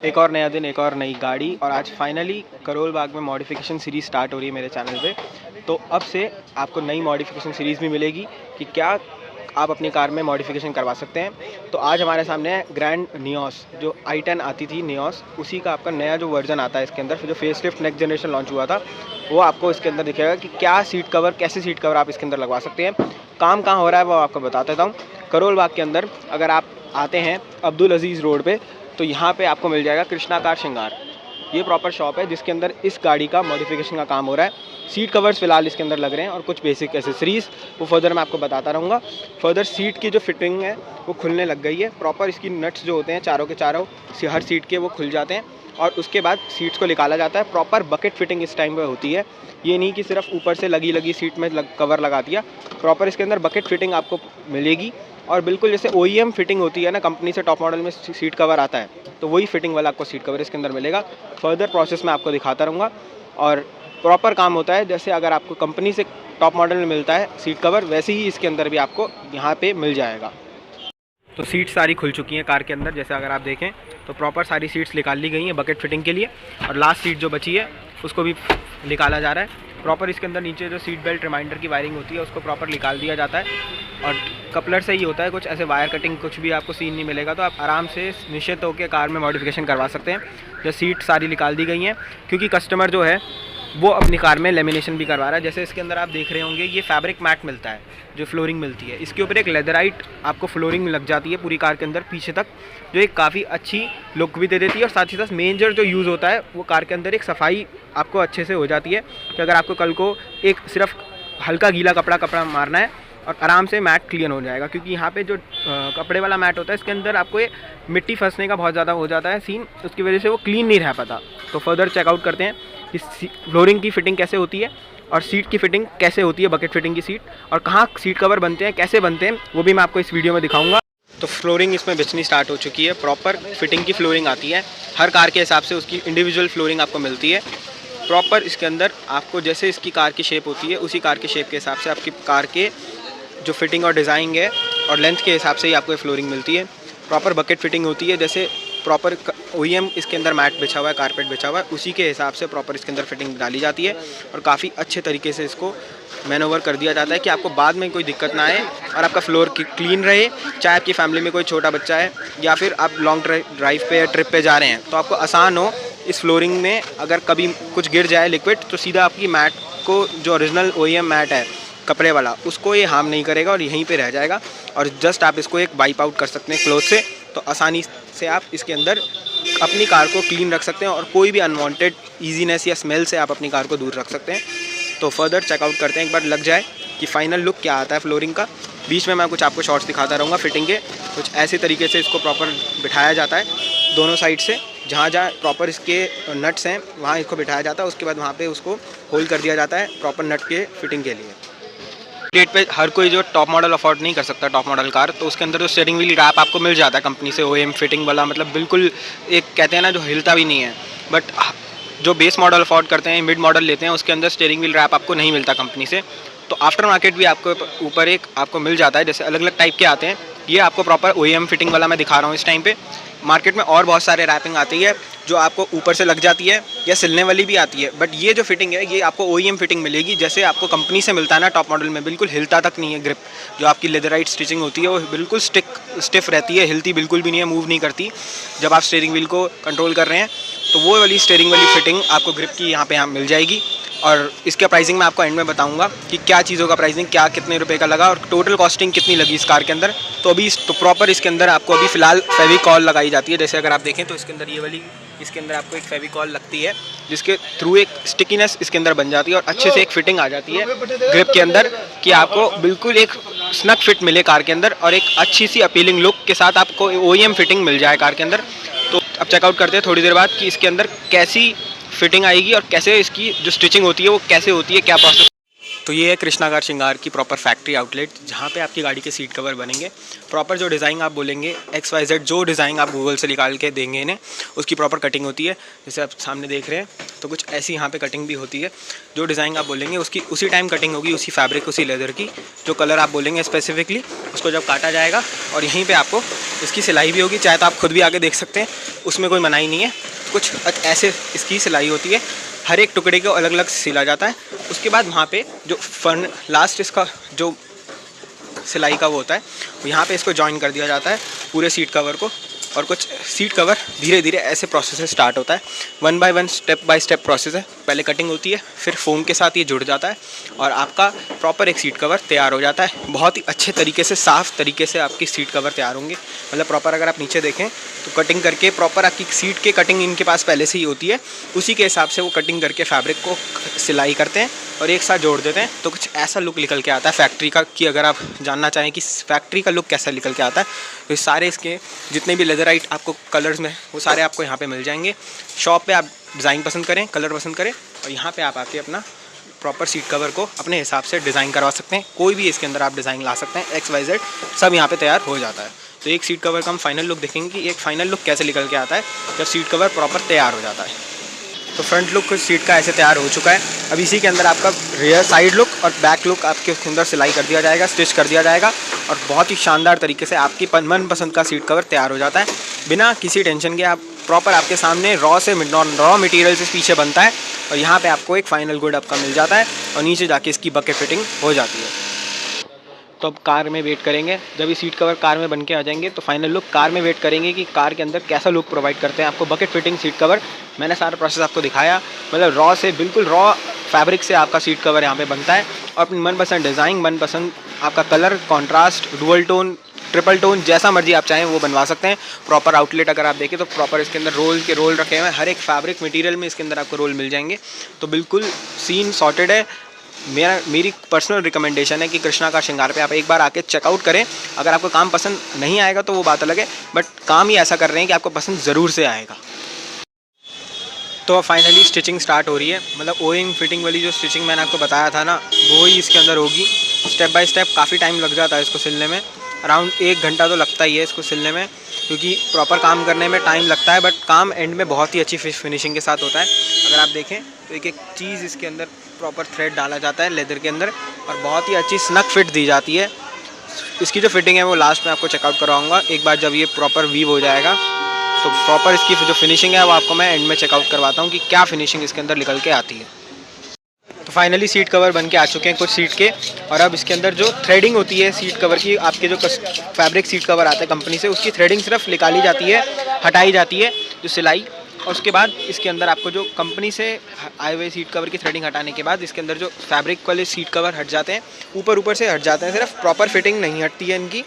एक और नया दिन, एक और नई गाड़ी और आज फाइनली करोल बाग में मॉडिफिकेशन सीरीज़ स्टार्ट हो रही है मेरे चैनल पे। तो अब से आपको नई मॉडिफिकेशन सीरीज़ भी मिलेगी कि क्या आप अपनी कार में मॉडिफिकेशन करवा सकते हैं। तो आज हमारे सामने है ग्रैंड नियोस, जो i10 आती थी नियोस, उसी का आपका नया जो वर्जन आता है इसके अंदर, जो फेसलिफ्ट नेक्स्ट जनरेशन लॉन्च हुआ था, वो आपको इसके अंदर दिखेगा कि क्या सीट कवर, कैसे सीट कवर आप इसके अंदर लगवा सकते हैं। काम कहाँ हो रहा है वो आपको बता देता हूँ। करोल बाग के अंदर अगर आप आते हैं अब्दुल अजीज़ रोड पे, तो यहाँ पे आपको मिल जाएगा कृष्णा कार श्रृंगार। ये प्रॉपर शॉप है जिसके अंदर इस गाड़ी का मॉडिफिकेशन का काम हो रहा है। सीट कवर्स फिलहाल इसके अंदर लग रहे हैं और कुछ बेसिक एसेसरीज़ वो फर्दर मैं आपको बताता रहूँगा। फर्दर सीट की जो फिटिंग है वो खुलने लग गई है। प्रॉपर इसकी नट्स जो होते हैं चारों के चारों हर सीट के वो खुल जाते हैं और उसके बाद सीट्स को निकाला जाता है। प्रॉपर बकेट फिटिंग इस टाइम पर होती है। ये नहीं कि सिर्फ ऊपर से लगी सीट में कवर लगा दिया, प्रॉपर इसके अंदर बकेट फिटिंग आपको मिलेगी। और बिल्कुल जैसे OEM फिटिंग होती है ना, कंपनी से टॉप मॉडल में सीट कवर आता है, तो वही फिटिंग वाला आपको सीट कवर इसके अंदर मिलेगा। फर्दर प्रोसेस में आपको दिखाता रहूँगा और प्रॉपर काम होता है जैसे अगर आपको कंपनी से टॉप मॉडल में मिलता है सीट कवर, वैसे ही इसके अंदर भी आपको यहाँ पे मिल जाएगा। तो सीट सारी खुल चुकी हैं कार के अंदर, जैसे अगर आप देखें तो प्रॉपर सारी सीट्स निकाल ली गई हैं बकेट फिटिंग के लिए और लास्ट सीट जो बची है उसको भी निकाला जा रहा है। प्रॉपर इसके अंदर नीचे जो सीट बेल्ट रिमाइंडर की वायरिंग होती है उसको प्रॉपर निकाल दिया जाता है और कपलर से ही होता है, कुछ ऐसे वायर कटिंग कुछ भी आपको सीन नहीं मिलेगा। तो आप आराम से निश्चित होकर कार में मॉडिफिकेशन करवा सकते हैं। जो सीट सारी निकाल दी गई हैं क्योंकि कस्टमर जो है वो अपनी कार में लेमिनेशन भी करवा रहा है। जैसे इसके अंदर आप देख रहे होंगे ये फैब्रिक मैट मिलता है, जो फ्लोरिंग मिलती है, इसके ऊपर एक लेदराइट आपको फ्लोरिंग लग जाती है पूरी कार के अंदर पीछे तक, जो एक काफ़ी अच्छी लुक भी दे देती है। और साथ ही साथ मेजर जो यूज़ होता है वो कार के अंदर एक सफाई आपको अच्छे से हो जाती है कि अगर आपको कल को एक सिर्फ हल्का गीला कपड़ा मारना है और आराम से मैट क्लीन हो जाएगा। क्योंकि यहाँ पे जो कपड़े वाला मैट होता है इसके अंदर आपको ये मिट्टी फंसने का बहुत ज़्यादा हो जाता है सीन, उसकी वजह से वो क्लीन नहीं रह पाता। तो फर्दर चेकआउट करते हैं कि फ्लोरिंग की फिटिंग कैसे होती है और सीट की फिटिंग कैसे होती है, बकेट फिटिंग की सीट, और कहाँ सीट कवर बनते हैं, कैसे बनते हैं, वो भी मैं आपको इस वीडियो में दिखाऊंगा। तो फ्लोरिंग इसमें बिछनी स्टार्ट हो चुकी है। प्रॉपर फिटिंग की फ्लोरिंग आती है, हर कार के हिसाब से उसकी इंडिविजुअल फ्लोरिंग आपको मिलती है। प्रॉपर इसके अंदर आपको जैसे इसकी कार की शेप होती है उसी कार की शेप के हिसाब से आपकी कार के जो फिटिंग और डिज़ाइन है और लेंथ के हिसाब से ही आपको फ्लोरिंग मिलती है। प्रॉपर बकेट फिटिंग होती है, जैसे प्रॉपर OEM इसके अंदर मैट बिछा हुआ है, कारपेट बिछा हुआ है, उसी के हिसाब से प्रॉपर इसके अंदर फिटिंग डाली जाती है और काफ़ी अच्छे तरीके से इसको मैनोवर कर दिया जाता है कि आपको बाद में कोई दिक्कत ना आए और आपका फ्लोर क्लीन रहे। चाहे आपकी फैमिली में कोई छोटा बच्चा है या फिर आप लॉन्ग ड्राइव पे या ट्रिप पे जा रहे हैं तो आपको आसान हो इस फ्लोरिंग में। अगर कभी कुछ गिर जाए लिक्विड तो सीधा आपकी मैट को, जो ओरिजिनल OEM मैट है कपड़े वाला, उसको ये हार्म नहीं करेगा और यहीं पे रह जाएगा और जस्ट आप इसको एक वाइप आउट कर सकते हैं क्लोथ से। तो आसानी से आप इसके अंदर अपनी कार को क्लीन रख सकते हैं और कोई भी अनवांटेड ईजीनेस या स्मेल से आप अपनी कार को दूर रख सकते हैं। तो फर्दर चेकआउट करते हैं, एक बार लग जाए कि फ़ाइनल लुक क्या आता है फ्लोरिंग का। बीच में मैं कुछ आपको शॉर्ट्स दिखाता रहूँगा फिटिंग के। कुछ ऐसे तरीके से इसको प्रॉपर बिठाया जाता है दोनों साइड से, जहाँ जहाँ प्रॉपर इसके नट्स हैं वहाँ इसको बिठाया जाता है। उसके बाद वहाँ पे उसको होल्ड कर दिया जाता है प्रॉपर नट के फिटिंग के लिए। डेट पे हर कोई जो टॉप मॉडल अफोर्ड नहीं कर सकता टॉप मॉडल कार, तो उसके अंदर जो स्टीयरिंग व्हील रैप आपको मिल जाता है कंपनी से OEM फिटिंग वाला, मतलब बिल्कुल एक कहते हैं ना जो हिलता भी नहीं है। बट जो बेस मॉडल अफोर्ड करते हैं, मिड मॉडल लेते हैं, उसके अंदर स्टीयरिंग व्हील रैप आपको नहीं मिलता कंपनी से। तो आफ्टर मार्केट भी आपको ऊपर एक आपको मिल जाता है, जैसे अलग अलग टाइप के आते हैं। ये आपको प्रॉपर OEM फिटिंग वाला मैं दिखा रहा हूँ इस टाइम पे। मार्केट में और बहुत सारे रैपिंग आती है जो आपको ऊपर से लग जाती है या सिलने वाली भी आती है, बट ये जो फिटिंग है ये आपको OEM फिटिंग मिलेगी जैसे आपको कंपनी से मिलता है ना टॉप मॉडल में। बिल्कुल हिलता तक नहीं है ग्रिप, जो आपकी लेदराइट स्टिचिंग होती है वो बिल्कुल स्टिफ रहती है, हिलती बिल्कुल भी नहीं है, मूव नहीं करती जब आप स्टीयरिंग व्हील को कंट्रोल कर रहे हैं। तो वो वाली स्टीयरिंग वाली फिटिंग आपको ग्रिप की यहाँ पे मिल जाएगी। और इसका प्राइसिंग मैं आपको एंड में बताऊंगा कि क्या चीज़ों का प्राइसिंग क्या कितने रुपए का लगा और टोटल कॉस्टिंग कितनी लगी इस कार के अंदर। तो अभी तो प्रॉपर इसके अंदर आपको अभी फ़िलहाल फेविकॉल लगाई जाती है। जैसे अगर आप देखें तो इसके अंदर ये वाली, इसके अंदर आपको एक फेविकॉल लगती है जिसके थ्रू एक स्टिकीनेस इसके अंदर बन जाती है और अच्छे से एक फिटिंग आ जाती है ग्रिप के अंदर कि आपको बिल्कुल एक स्नक फिट मिले कार के अंदर और एक अच्छी सी अपीलिंग लुक के साथ आपको OEM फिटिंग मिल जाए कार के अंदर। तो अब चेकआउट करते हैं थोड़ी देर बाद कि इसके अंदर कैसी फिटिंग आएगी और कैसे इसकी जो स्टिचिंग होती है वो कैसे होती है, क्या प्रोसेस। तो ये है कृष्णा कार श्रृंगार की प्रॉपर फैक्ट्री आउटलेट, जहाँ पे आपकी गाड़ी के सीट कवर बनेंगे। प्रॉपर जो डिज़ाइन आप बोलेंगे XYZ, जो डिज़ाइन आप गूगल से निकाल के देंगे इन्हें, उसकी प्रॉपर कटिंग होती है। जैसे आप सामने देख रहे हैं तो कुछ ऐसी यहाँ पे कटिंग भी होती है। जो डिज़ाइन आप बोलेंगे उसकी उसी टाइम कटिंग होगी, उसी फैब्रिक, उसी लेदर की। जो कलर आप बोलेंगे स्पेसिफिकली उसको जब काटा जाएगा और यहीं पर आपको इसकी सिलाई भी होगी। चाहे तो आप खुद भी आके देख सकते हैं, उसमें कोई मनाही नहीं है। कुछ ऐसे इसकी सिलाई होती है, हर एक टुकड़े को अलग अलग सिला जाता है। उसके बाद वहाँ पे जो लास्ट इसका जो सिलाई का वो होता है, यहाँ पे इसको जॉइन कर दिया जाता है पूरे सीट कवर को। और कुछ सीट कवर धीरे धीरे ऐसे प्रोसेस से स्टार्ट होता है, 1 by 1 step by step process है। पहले कटिंग होती है, फिर फोम के साथ ये जुड़ जाता है और आपका प्रॉपर एक सीट कवर तैयार हो जाता है। बहुत ही अच्छे तरीके से, साफ़ तरीके से आपकी सीट कवर तैयार होंगे। मतलब प्रॉपर अगर आप नीचे देखें तो कटिंग करके प्रॉपर आपकी सीट के कटिंग इनके पास पहले से ही होती है, उसी के हिसाब से वो कटिंग करके फैब्रिक को सिलाई करते हैं और एक साथ जोड़ देते हैं। तो कुछ ऐसा लुक निकल के आता है फैक्ट्री का, कि अगर आप जानना चाहें कि फैक्ट्री का लुक कैसा निकल के आता है तो सारे इसके जितने भी लेदराइट आपको कलर्स में, वो सारे आपको यहाँ पे मिल जाएंगे। शॉप पे आप डिज़ाइन पसंद करें, कलर पसंद करें और यहाँ पे आप आके अपना प्रॉपर सीट कवर को अपने हिसाब से डिज़ाइन करवा सकते हैं। कोई भी इसके अंदर आप डिज़ाइन ला सकते हैं, XYZ सब यहाँ पे तैयार हो जाता है। तो एक सीट कवर का हम फाइनल लुक देखेंगे कि एक फाइनल लुक कैसे निकल के आता है जब सीट कवर प्रॉपर तैयार हो जाता है। तो फ्रंट लुक कुछ सीट का ऐसे तैयार हो चुका है। अब इसी के अंदर आपका रियर साइड लुक और बैक लुक आपके उसके अंदर सिलाई कर दिया जाएगा, स्टिच कर दिया जाएगा और बहुत ही शानदार तरीके से आपकी मनपसंद का सीट कवर तैयार हो जाता है बिना किसी टेंशन के। आप प्रॉपर आपके सामने रॉ मटेरियल से पीछे बनता है और यहाँ पे आपको एक फाइनल गुड आपका मिल जाता है और नीचे जाके इसकी बकेट फिटिंग हो जाती है। तो अब कार में वेट करेंगे, जब ये सीट कवर कार में बन के आ जाएंगे तो फाइनल लुक कार में वेट करेंगे कि कार के अंदर कैसा लुक प्रोवाइड करते हैं आपको बकेट फिटिंग सीट कवर। मैंने सारा प्रोसेस आपको दिखाया, मतलब रॉ से, बिल्कुल रॉ फैब्रिक से आपका सीट कवर यहाँ पे बनता है और अपनी मनपसंद डिज़ाइन, मनपसंद आपका colour, contrast, dual tone, triple tone, जैसा मर्जी आप चाहें वो बनवा सकते हैं। प्रॉपर आउटलेट अगर आप देखें तो प्रॉपर इसके अंदर रोल रखे हुए हैं, हर एक फैब्रिक मटेरियल में इसके अंदर आपको रोल मिल जाएंगे। तो बिल्कुल सीन सॉर्टेड है। मेरी पर्सनल रिकमेंडेशन है कि कृष्णा कार श्रृंगार पे आप एक बार आके चेकआउट करें। अगर आपको काम पसंद नहीं आएगा तो वो बात अलग है, बट काम ही ऐसा कर रहे हैं कि आपको पसंद ज़रूर से आएगा। तो अब फाइनली स्टिचिंग स्टार्ट हो रही है, मतलब ओइंग फिटिंग वाली जो स्टिचिंग मैंने आपको बताया था ना, वो ही इसके अंदर होगी। स्टेप बाय स्टेप काफ़ी टाइम लग जाता है इसको सिलने में, अराउंड 1 घंटा तो लगता ही है इसको सिलने में, क्योंकि प्रॉपर काम करने में टाइम लगता है बट काम एंड में बहुत ही अच्छी फिनिशिंग के साथ होता है। अगर आप देखें तो एक एक चीज़ इसके अंदर प्रॉपर थ्रेड डाला जाता है लेदर के अंदर और बहुत ही अच्छी स्नक फिट दी जाती है। इसकी जो फिटिंग है वो लास्ट में आपको चेकआउट करवाऊँगा एक बार जब ये प्रॉपर वीव हो जाएगा। तो प्रॉपर इसकी जो फिनिशिंग है वो आपको मैं एंड में चेकआउट करवाता हूँ कि क्या फिनिशिंग इसके अंदर निकल के आती है। तो फाइनली सीट कवर बन के आ चुके हैं कुछ सीट के, और अब इसके अंदर जो थ्रेडिंग होती है सीट कवर की, आपके जो फैब्रिक सीट कवर आता है कंपनी से, उसकी थ्रेडिंग सिर्फ निकाली जाती है, हटाई जाती है जो सिलाई, और उसके बाद इसके अंदर आपको जो कंपनी से आए हुए सीट कवर की थ्रेडिंग हटाने के बाद इसके अंदर जो फैब्रिक वाले सीट कवर हट जाते हैं, ऊपर से हट जाते हैं, सिर्फ प्रॉपर फिटिंग नहीं हटती है इनकी,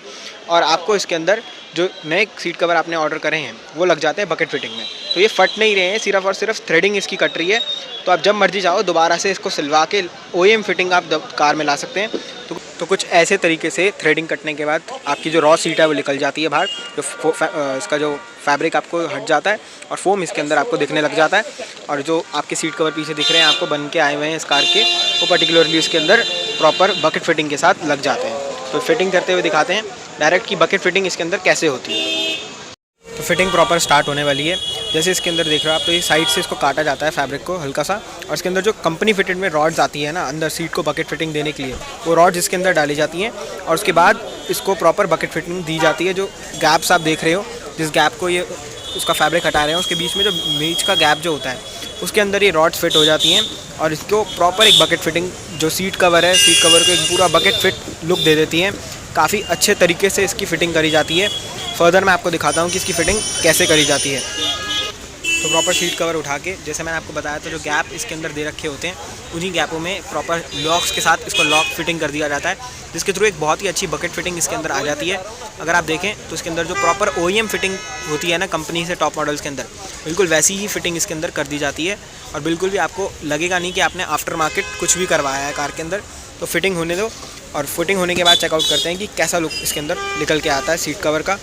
और आपको इसके अंदर जो नए सीट कवर आपने ऑर्डर करे हैं वो लग जाते हैं बकेट फिटिंग में। तो ये फट नहीं रहे हैं, सिर्फ और सिर्फ थ्रेडिंग इसकी कट रही है। तो आप जब मर्जी चाहो दोबारा से इसको सिलवा के OEM फिटिंग आप कार में ला सकते हैं। तो कुछ ऐसे तरीके से थ्रेडिंग कटने के बाद आपकी जो रॉ सीट है वो निकल जाती है बाहर, जो इसका जो फैब्रिक आपको हट जाता है और फोम इसके अंदर आपको दिखने लग जाता है, और जो आपके सीट कवर पीछे दिख रहे हैं आपको बन के आए हुए हैं इस कार के, वो पर्टिकुलरली इसके अंदर प्रॉपर बकेट फिटिंग के साथ लग जाते हैं। तो फिटिंग करते हुए दिखाते हैं डायरेक्ट की बकेट फिटिंग इसके अंदर कैसे होती है। तो फिटिंग प्रॉपर स्टार्ट होने वाली है। जैसे इसके अंदर देख रहे हो आप, तो ये साइड से इसको काटा जाता है फैब्रिक को हल्का सा, और इसके अंदर जो कंपनी फिटेड में रॉड्स आती है ना अंदर सीट को बकेट फिटिंग देने के लिए, वो रॉड्स इसके अंदर डाली जाती हैं और उसके बाद इसको प्रॉपर बकेट फिटिंग दी जाती है। जो गैप्स आप देख रहे हो, जिस गैप को ये उसका फैब्रिक हटा रहे हैं, उसके बीच में जो बीच का गैप जो होता है उसके अंदर ये रॉड्स फिट हो जाती हैं और इसको प्रॉपर एक बकेट फिटिंग, जो सीट कवर है, सीट कवर को एक पूरा बकेट फिट लुक दे देती हैं। काफ़ी अच्छे तरीके से इसकी फ़िटिंग करी जाती है। फर्दर मैं आपको दिखाता हूँ कि इसकी फ़िटिंग कैसे करी जाती है। तो प्रॉपर सीट कवर उठा के, जैसे मैंने आपको बताया था, जो गैप इसके अंदर दे रखे होते हैं उन्हीं गैपों में प्रॉपर लॉक्स के साथ इसको लॉक फिटिंग कर दिया जाता है, जिसके थ्रू एक बहुत ही अच्छी बकेट फिटिंग इसके अंदर आ जाती है। अगर आप देखें तो इसके अंदर जो प्रॉपर OEM फिटिंग होती है ना कंपनी से टॉप मॉडल्स के अंदर, बिल्कुल वैसी ही फिटिंग इसके अंदर कर दी जाती है और बिल्कुल भी आपको लगेगा नहीं कि आपने आफ्टर मार्केट कुछ भी करवाया है कार के अंदर। तो फिटिंग होने दो, और फिटिंग होने के बाद चेकआउट करते हैं कि कैसा लुक इसके अंदर निकल के आता है सीट कवर का।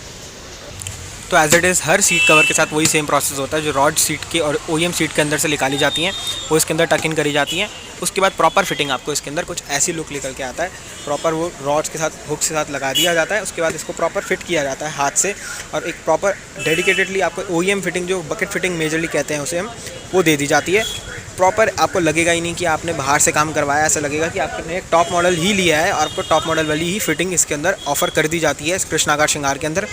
तो एज इट इज़ हर सीट कवर के साथ वही सेम प्रोसेस होता है। जो रॉड सीट के और OEM सीट के अंदर से निकाली जाती हैं वो इसके अंदर टक इन करी जाती हैं। उसके बाद प्रॉपर फिटिंग आपको इसके अंदर कुछ ऐसी लुक निकल के आता है। प्रॉपर वो रॉड्स के साथ हुक्स के साथ लगा दिया जाता है। उसके बाद इसको प्रॉपर फिट किया जाता है हाथ से, और एक प्रॉपर डेडिकेटेडली आपको OEM फिटिंग, जो बकेट फिटिंग मेजरली कहते हैं उसे हम, वो दे दी जाती है। प्रॉपर आपको लगेगा ही नहीं कि आपने बाहर से काम करवाया, ऐसा लगेगा कि आपने एक टॉप मॉडल ही लिया है और आपको टॉप मॉडल वाली ही फिटिंग इसके अंदर ऑफर कर दी जाती है इस कृष्णागार श्रृंगार के अंदर।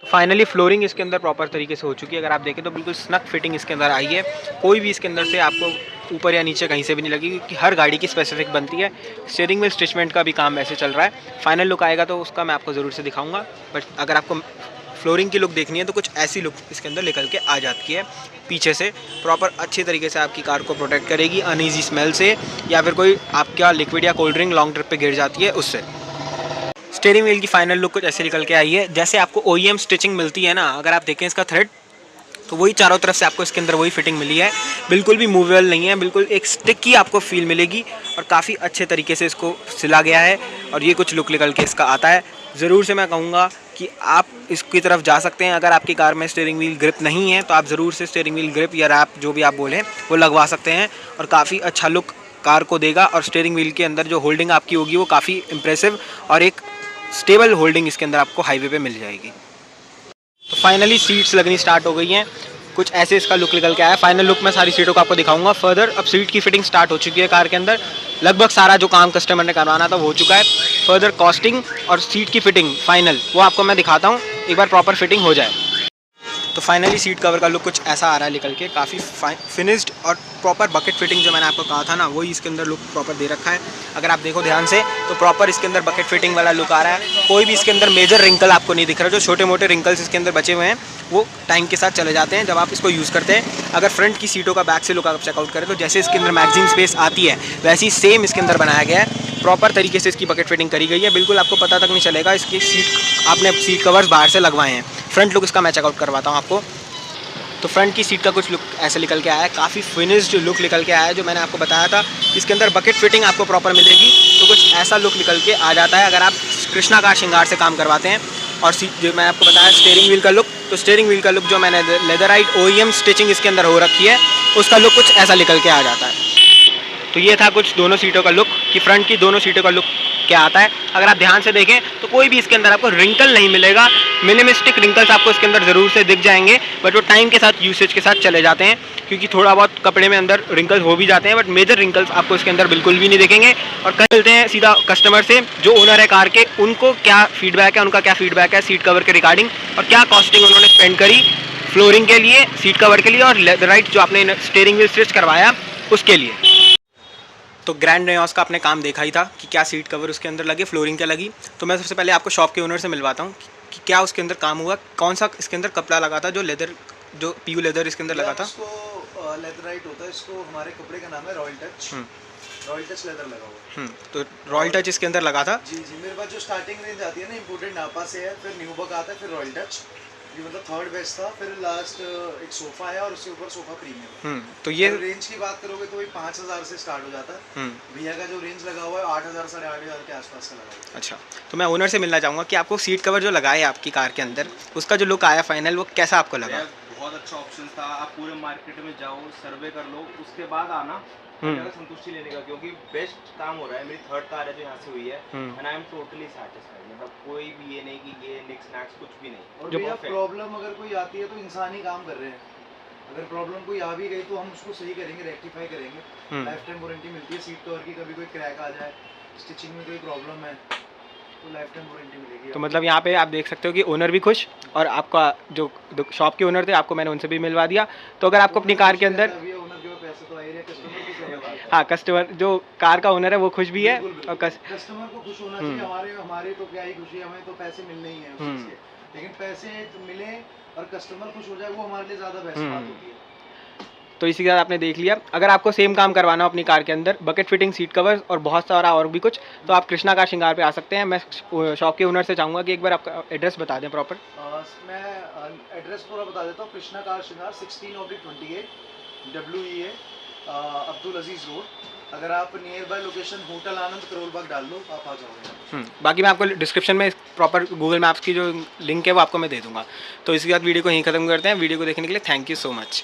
फाइनली फ्लोरिंग इसके अंदर प्रॉपर तरीके से हो चुकी है। अगर आप देखें तो बिल्कुल स्नक फिटिंग इसके अंदर आई है। कोई भी इसके अंदर से आपको ऊपर या नीचे कहीं से भी नहीं लगी, क्योंकि हर गाड़ी की स्पेसिफिक बनती है। स्टीयरिंग व्हील स्टिचमेंट का भी काम ऐसे चल रहा है। फाइनल लुक आएगा तो उसका मैं आपको ज़रूर से दिखाऊंगा, बट अगर आपको फ्लोरिंग की लुक देखनी है तो कुछ ऐसी लुक इसके अंदर निकल के आ जाती है। पीछे से प्रॉपर अच्छी तरीके से आपकी कार को प्रोटेक्ट करेगी अनईजी स्मेल से, या फिर कोई आपका लिक्विड या कोल्ड ड्रिंक लॉन्ग ट्रिप पे गिर जाती है उससे। स्टीयरिंग व्हील की फाइनल लुक कुछ ऐसे निकल के आई है। जैसे आपको OEM स्टिचिंग मिलती है ना, अगर आप देखें इसका थ्रेड, तो वही चारों तरफ से आपको इसके अंदर वही फिटिंग मिली है। बिल्कुल भी मूवेबल नहीं है, बिल्कुल एक स्टिक की आपको फील मिलेगी, और काफ़ी अच्छे तरीके से इसको सिला गया है। और ये कुछ लुक निकल के इसका आता है। ज़रूर से मैं कहूँगा कि आप इसकी तरफ जा सकते हैं। अगर आपकी कार में स्टीयरिंग व्हील ग्रिप नहीं है तो आप ज़रूर से स्टीयरिंग व्हील ग्रिप या रैप, जो भी आप बोलें, वो लगवा सकते हैं, और काफ़ी अच्छा लुक कार को देगा। और स्टीयरिंग व्हील के अंदर जो होल्डिंग आपकी होगी वो काफ़ी इंप्रेसिव और एक स्टेबल होल्डिंग इसके अंदर आपको हाईवे पे मिल जाएगी। तो फाइनली सीट्स लगनी स्टार्ट हो गई हैं। कुछ ऐसे इसका लुक निकल के आया। फाइनल लुक में सारी सीटों को आपको दिखाऊंगा फर्दर। अब सीट की फिटिंग स्टार्ट हो चुकी है कार के अंदर। लगभग सारा जो काम कस्टमर ने करवाना था वो हो चुका है। फर्दर कॉस्टिंग और सीट की फिटिंग फाइनल वो आपको मैं दिखाता हूँ, एक बार प्रॉपर फिटिंग हो जाए। तो फाइनली सीट कवर का लुक कुछ ऐसा आ रहा है निकल के, काफ़ी फिनिश्ड और प्रॉपर बकेट फिटिंग जो मैंने आपको कहा था ना, वही इसके अंदर लुक प्रॉपर दे रखा है। अगर आप देखो ध्यान से तो प्रॉपर इसके अंदर बकेट फिटिंग वाला लुक आ रहा है। कोई भी इसके अंदर मेजर रिंकल आपको नहीं दिख रहा। जो छोटे मोटे रिंकल्स इसके अंदर बचे हुए हैं वो टाइम के साथ चले जाते हैं जब आप इसको यूज़ करते हैं। अगर फ्रंट की सीटों का बैक से लुक आप चेकआउट करें तो जैसे इसके अंदर मैगजीन स्पेस आती है वैसी सेम इसके अंदर बनाया गया है। प्रॉपर तरीके से इसकी बकेट फिटिंग करी गई है। बिल्कुल आपको पता तक नहीं चलेगा इसकी आपने सीट कवर्स बाहर से लगवाए हैं। फ्रंट लुक इसका मैं चेकआउट करवाता हूँ आपको। तो फ्रंट की सीट का कुछ लुक ऐसे निकल के आया है। काफ़ी फिनिश्ड लुक निकल के आया है। जो मैंने आपको बताया था इसके अंदर बकेट फिटिंग आपको प्रॉपर मिलेगी, तो कुछ ऐसा लुक निकल के आ जाता है अगर आप कृष्णागार श्रृंगार से काम करवाते हैं। और सीट जो मैंने आपको बताया स्टीयरिंग व्हील का लुक, तो स्टीयरिंग व्हील का लुक जो मैंने लेदराइट OEM स्टिचिंग इसके अंदर हो रखी है उसका लुक कुछ ऐसा निकल के आ जाता है। तो ये था कुछ दोनों सीटों का लुक, कि फ्रंट की दोनों सीटों का लुक क्या आता है। अगर आप ध्यान से देखें तो कोई भी इसके अंदर आपको रिंकल नहीं मिलेगा। मिनिमिस्टिक रिंकल्स आपको इसके अंदर ज़रूर से दिख जाएंगे, बट वो टाइम के साथ यूसेज के साथ चले जाते हैं, क्योंकि थोड़ा बहुत कपड़े में अंदर रिंकल्स हो भी जाते हैं, बट मेजर रिंकल्स आपको इसके अंदर बिल्कुल भी नहीं दिखेंगे। और कल मिलते हैं सीधा कस्टमर से, जो ओनर है कार के, उनको क्या फीडबैक है, उनका क्या फीडबैक है सीट कवर के रिगार्डिंग, और क्या कॉस्टिंग उन्होंने स्पेंड करी फ्लोरिंग के लिए, सीट कवर के लिए, और लेदराइट जो आपने स्टीयरिंग व्हील स्टिच करवाया उसके लिए। तो ग्रैंड रेनॉल्ट का आपने काम देखा ही था कि क्या सीट कवर उसके अंदर लगे, फ्लोरिंग क्या लगी। तो मैं सबसे पहले आपको शॉप के ओनर से मिलवाता हूँ कि क्या उसके अंदर काम हुआ, कौन सा इसके अंदर कपड़ा लगा था, जो लेदर, जो PU लेदर इसके अंदर लगा था। इसको लेदराइट होता है, इसको हमारे कपड़े का नाम है royal touch. Royal touch leather लगा हुआ है। तो रॉयल टच इसके अंदर लगा था। जी मेरे पास जो स्टार्टिंग रेंज आती है ना, इम्पोर्टेड नापा से है, फिर न्यूबक आता है, फिर रॉयल टच, ये मतलब थर्ड बेस्ट था। फिर लास्ट एक सोफा है और उसके ऊपर सोफा प्रीमियम। तो ये रेंज की बात करोगे तो वही 5000 से स्टार्ट हो जाता है। भैया का जो रेंज लगा हुआ है 8000 साढ़े 8000 के आसपास का लगा हुआ है। अच्छा, तो मैं ओनर से मिलना चाहूँगा कि आपको सीट कवर जो लगाए आपकी कार के अंदर, उसका जो लुक आया फाइनल, वो कैसा आपको लगा। बहुत अच्छा ऑप्शन था। आप पूरे मार्केट में जाओ, सर्वे कर लो, उसके बाद आना संतुष्टि लेने का, क्योंकि बेस्ट काम हो रहा है। मेरी थर्ड कार है जो यहाँ से हुई है, and I am totally satisfied. मतलब कोई भी ये नहीं कि ये निक्स नैक्स कुछ भी नहीं। और भैया प्रॉब्लम अगर कोई आती है तो इंसान ही काम कर रहे हैं। अगर प्रॉब्लम कोई आ भी गई तो हम उसको सही करेंगे, रेक्टिफाई करेंगे। लाइफ टाइम वारंटी मिलती है सीट कवर की। कभी कोई क्रैक आ जाए, स्टिचिंग में कोई प्रॉब्लम है तो लाइफ टाइम वारंटी मिलेगी। तो मतलब यहाँ पे आप देख सकते हो कि ओनर भी खुश, और आपका जो शॉप के ओनर थे आपको मैंने उनसे भी मिलवा दिया। तो अगर आपको अपनी कार के अंदर, हाँ, कस्टमर जो कार का ओनर है वो खुश भी है, और कस्टमर को खुश होना चाहिए। हमारे तो क्या ही खुशी, हमें तो पैसे मिलने ही हैं, लेकिन पैसे मिले और कस्टमर खुश हो जाए वो हमारे लिए ज़्यादा बेस्ट बात होती है। तो इसी के साथ आपने देख लिया। अगर आपको सेम काम करवाना हो अपनी कार के अंदर, बकेट फिटिंग, सीट कवर और बहुत सारा और भी कुछ, तो आप कृष्णागार श्रृंगार पे आ सकते हैं। मैं शॉप के ओनर से चाहूँगा कि एक बार आपका एड्रेस बता दें प्रॉपर। मैं एड्रेस पूरा बता देता हूँ। कृष्णागार श्रृंगार 16/28 WEA अब्दुल अजीज़ रोड, अगर आप नियर बाय लोकेशन होटल आनंद करोल बाग डाल लो, आप आ जाओगे। बाकी मैं आपको डिस्क्रिप्शन में प्रॉपर गूगल मैप्स की जो लिंक है वो आपको मैं दे दूंगा। तो इसके बाद वीडियो को यहीं ख़त्म करते हैं। वीडियो को देखने के लिए थैंक यू सो मच।